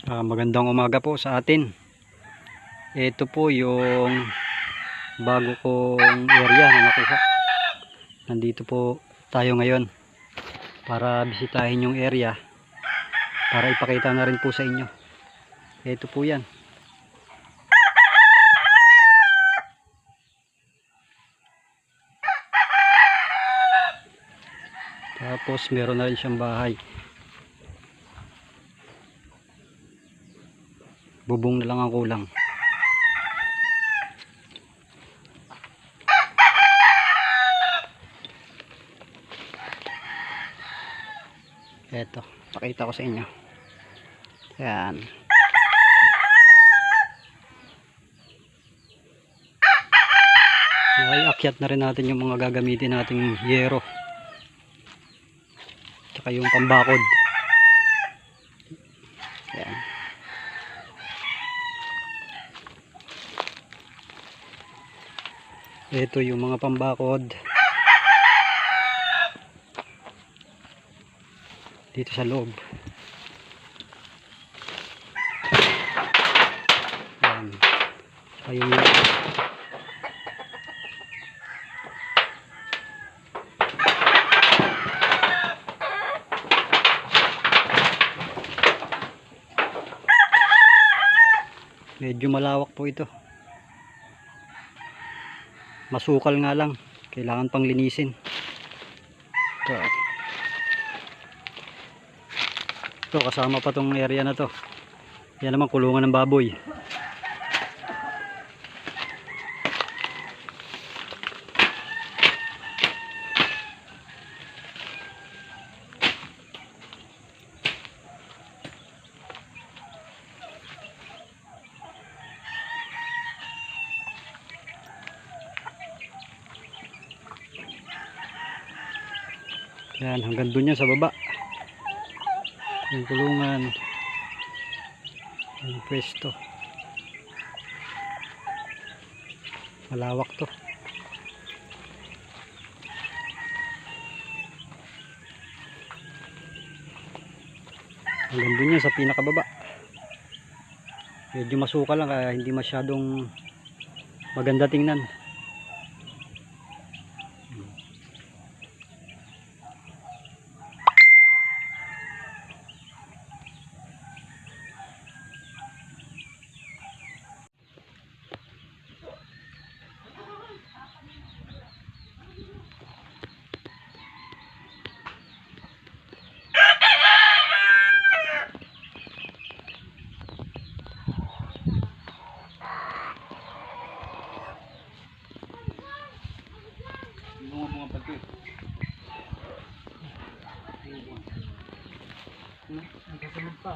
Magandang umaga po sa atin. Ito po yung bago kong area na nakuha. Nandito po tayo ngayon para bisitahin yung area, para ipakita na rin po sa inyo. Ito po yan. Tapos meron na rin siyang bahay. Bubong na lang ang kulang. Eto, pakita ko sa inyo. Yan. Ay, akyat na rin natin yung mga gagamitin nating yero. Tsaka yung pambakod. Yan. Ito yung mga pambakod dito sa loob. Yan. Ayun. Medyo malawak po ito. Masukal nga lang, kailangan pang linisin. Ito kasama pa tong area na to. Yan naman kulungan ng baboy. Yan, hanggang doon yan sa baba. Yung kulungan. Yung pwesto. Malawak to. Hanggang doon yan sa pinakababa. Medyo masukal lang kaya hindi masyadong maganda tingnan. Bunga pati. Nagkasunod pa.